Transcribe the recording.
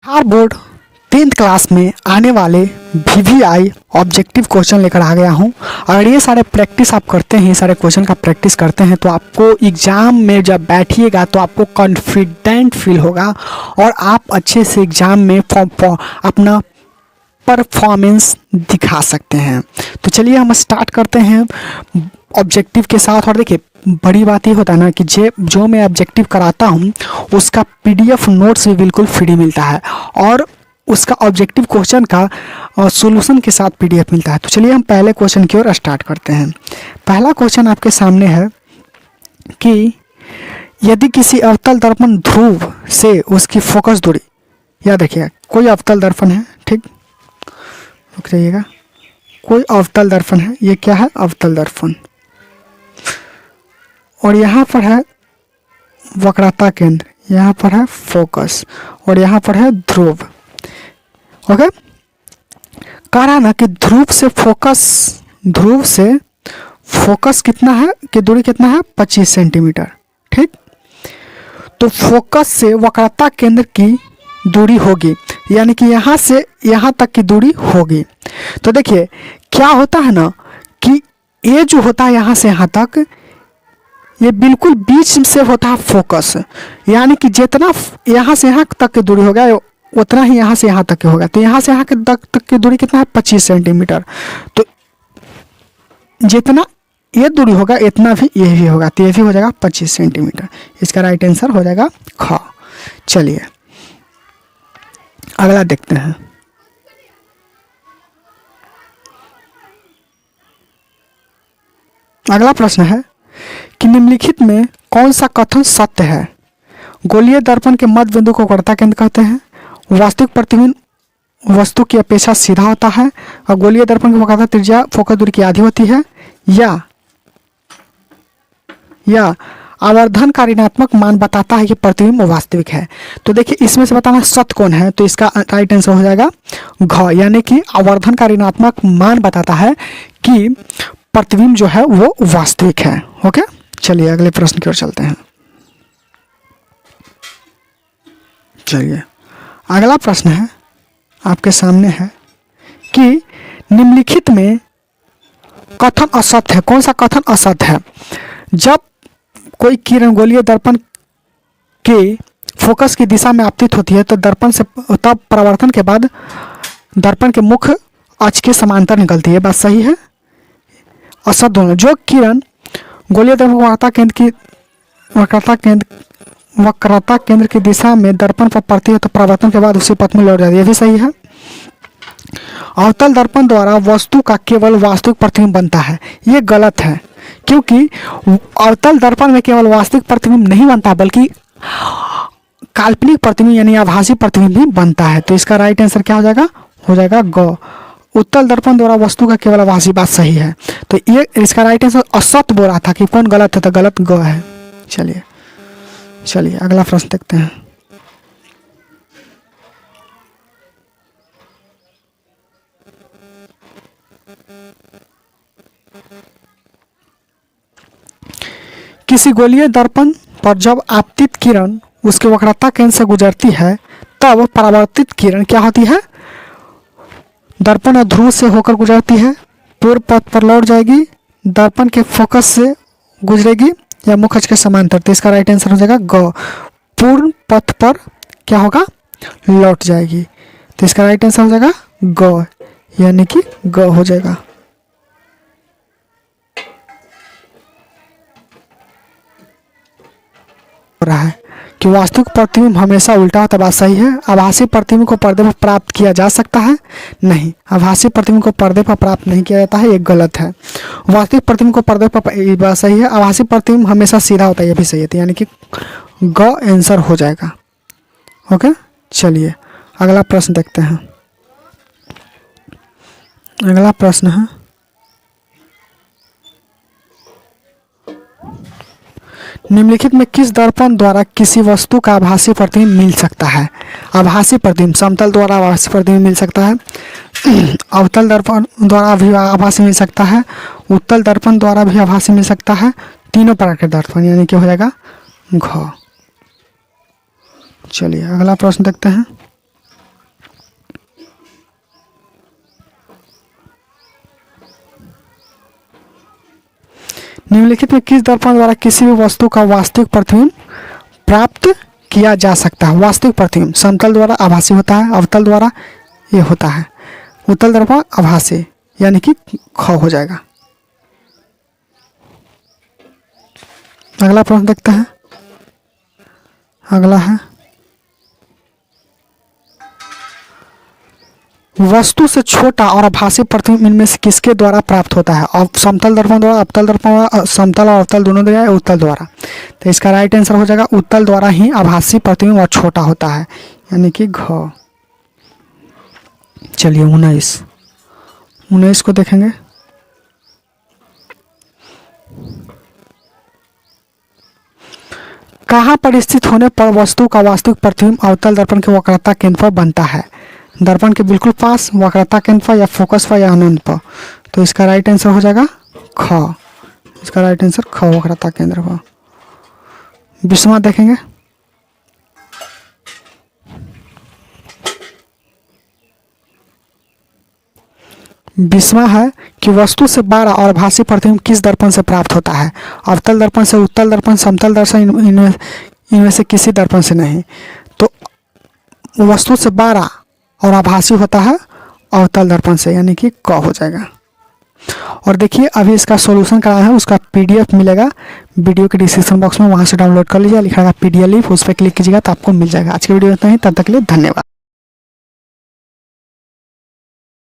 Bihar board 10th class में आने वाले वीवीआई ऑब्जेक्टिव क्वेश्चन लेकर आ गया हूं। अगर ये सारे प्रैक्टिस आप करते हैं, ये सारे क्वेश्चन का प्रैक्टिस करते हैं तो आपको एग्ज़ाम में जब बैठिएगा तो आपको कॉन्फिडेंट फील होगा और आप अच्छे से एग्ज़ाम में अपना परफॉर्मेंस दिखा सकते हैं। तो चलिए हम स्टार्ट करते हैं ऑब्जेक्टिव के साथ। और देखिए, बड़ी बात ये होता है ना कि जो मैं ऑब्जेक्टिव कराता हूँ उसका पीडीएफ नोट्स भी बिल्कुल फ्री मिलता है और उसका ऑब्जेक्टिव क्वेश्चन का सॉल्यूशन के साथ पीडीएफ मिलता है। तो चलिए हम पहले क्वेश्चन की ओर स्टार्ट करते हैं। पहला क्वेश्चन आपके सामने है कि यदि किसी अवतल दर्पण ध्रुव से उसकी फोकस दूरी, या देखिए कोई अवतल दर्पण है, ठीक, रुक जाइएगा, कोई अवतल दर्पण है, ये क्या है, अवतल दर्पण, और यहाँ पर है वक्रता केंद्र, यहाँ पर है फोकस और यहाँ पर है ध्रुव। ओके, कह रहा ना कि ध्रुव से फोकस कितना है, कि दूरी कितना है, 25 सेंटीमीटर, ठीक। तो फोकस से वक्रता केंद्र की दूरी होगी, यानी कि यहाँ से यहाँ तक की दूरी होगी। तो देखिए क्या होता है ना कि ये जो होता है यहाँ से यहाँ तक, ये बिल्कुल बीच से होता है फोकस, यानी कि जितना यहाँ से यहाँ तक की दूरी होगा उतना ही यहाँ से यहाँ तक की होगा। तो यहाँ से यहाँ तक की दूरी कितना है, 25 सेंटीमीटर। तो जितना ये दूरी होगा इतना भी ये भी होगा, तो ये भी हो जाएगा 25 सेंटीमीटर। इसका राइट आंसर हो जाएगा ख। चलिए अगला देखते हैं। अगला प्रश्न है कि निम्नलिखित में कौन सा कथन सत्य है। गोलीय दर्पण के मध्य बिंदु को वक्रता केंद्र कहते हैं। वास्तविक प्रतिबिंब वस्तु की अपेक्षा सीधा होता है और गोलीय दर्पण की वक्रता त्रिज्या फोकस दूरी की आधी होती है। या आवर्धन का ऋणात्मक मान बताता है कि प्रतिबिंब वास्तविक है। तो देखिए इसमें से बताना सत्य कौन है, तो इसका राइट आंसर हो जाएगा घ, यानी कि आवर्धन का ऋणात्मक मान बताता है कि प्रतिबिंब जो है वो वास्तविक है। ओके, चलिए अगले प्रश्न की ओर चलते हैं। चलिए अगला प्रश्न है आपके सामने है कि निम्नलिखित में कथन असत्य है। कौन सा कथन असत्य है। जब कोई किरण गोलीय दर्पण के फोकस की दिशा में आपतित होती है तो दर्पण से तब परावर्तन के बाद दर्पण के मुख्य अक्ष के समांतर निकलती है। बात सही है, असत्य दोनों। जो किरण गोलीय दर्पण वक्रता केंद्र की दिशा में दर्पण पर पड़ती है तो परावर्तन के बाद उसी पथ में लौट जाती है, यह भी सही है। अवतल दर्पण द्वारा वस्तु का केवल वास्तविक प्रतिबिंब बनता है, ये गलत है, क्योंकि अवतल दर्पण में केवल वास्तविक प्रतिबिंब नहीं बनता बल्कि काल्पनिक प्रतिबिंब यानी आभासी प्रतिबिंब भी बनता है। तो इसका राइट आंसर क्या हो जाएगा, हो जाएगा ग। उत्तल दर्पण द्वारा वस्तु का केवल आभासी, बात सही है। तो ये इसका राइट आंसर असत्य बोल रहा था कि कौन गलत है, तो गलत ग है। चलिए अगला प्रश्न देखते हैं। किसी गोलीय दर्पण पर जब आपतित किरण उसके वक्रता केंद्र से गुजरती है तब परावर्तित किरण क्या होती है, दर्पण और ध्रुव से होकर गुजरती है, पूर्व पथ पर लौट जाएगी, दर्पण के फोकस से गुजरेगी या मुख्य अक्ष के समांतर। तो इसका राइट आंसर हो जाएगा ग, पूर्ण पथ पर क्या होगा, लौट जाएगी। तो इसका राइट आंसर हो जाएगा ग, यानी कि ग हो जाएगा। रहा है कि वास्तविक प्रतिबिंब हमेशा उल्टा होता है, बात सही है। आभासी प्रतिबिंब को पर्दे पर प्राप्त किया जा सकता है, नहीं, आभासी प्रतिबिंब को पर्दे पर प्राप्त नहीं किया जाता है, ये गलत है। वास्तविक प्रतिबिंब को पर्दे पर, बात सही है। आभासी प्रतिबिंब हमेशा सीधा होता है, ये भी सही है, यानी कि ग आंसर हो जाएगा। ओके, चलिए अगला प्रश्न देखते हैं। अगला प्रश्न है निम्नलिखित में किस दर्पण द्वारा किसी वस्तु का आभासी प्रतिबिंब मिल सकता है। आभासी प्रतिबिंब, समतल द्वारा आभासी प्रतिबिंब मिल सकता है, अवतल दर्पण द्वारा भी आभासी मिल सकता है, उत्तल दर्पण द्वारा भी आभासी मिल सकता है, तीनों प्रकार के दर्पण, यानी कि हो जाएगा घ। चलिए अगला प्रश्न देखते हैं। निम्नलिखित में किस दर्पण द्वारा किसी भी वस्तु का वास्तविक प्रतिबिंब प्राप्त किया जा सकता है? वास्तविक प्रतिबिंब समतल द्वारा आभासी होता है, अवतल द्वारा ये होता है, उत्तल दर्पण आभासी, यानी कि ख हो जाएगा। अगला प्रश्न देखते हैं। अगला है वस्तु से छोटा और आभासी प्रतिबिंब इनमें से किसके द्वारा प्राप्त होता है? और समतल दर्पण द्वारा, अवतल दर्पण द्वारा, समतल और अवतल दोनों द्वारा, उत्तल द्वारा। तो इसका राइट आंसर हो जाएगा उत्तल द्वारा ही आभासी प्रतिबिंब और छोटा होता है, यानी कि घ। चलिए 19 को देखेंगे। कहाँ पर स्थित होने पर वस्तु का वास्तविक प्रतिबिंब अवतल दर्पण के वक्रता केंद्र पर बनता है? दर्पण के बिल्कुल पास, वक्रता केंद्र पर, या फोकस पर, या अनंत पर। तो इसका राइट आंसर हो जाएगा ख। इसका राइट आंसर ख, वक्रता केंद्र पर। 20वां देखेंगे। बीसवां है कि वस्तु से 12 और आभासी प्रतिबिंब किस दर्पण से प्राप्त होता है? अवतल दर्पण से, उत्तल दर्पण, समतल दर्पण, इनमें से किसी दर्पण से नहीं। तो वस्तु से 12 और आभासी होता है अवतल दर्पण से, यानी कि क हो जाएगा। और देखिए अभी इसका सॉल्यूशन कराया है, उसका पीडीएफ मिलेगा वीडियो के डिस्क्रिप्शन बॉक्स में, वहां से डाउनलोड कर लीजिए। लिखा रहेगा पीडीएफ, उस पर क्लिक कीजिएगा तो आपको मिल जाएगा। आज की वीडियो इतना ही, तब तक के लिए धन्यवाद।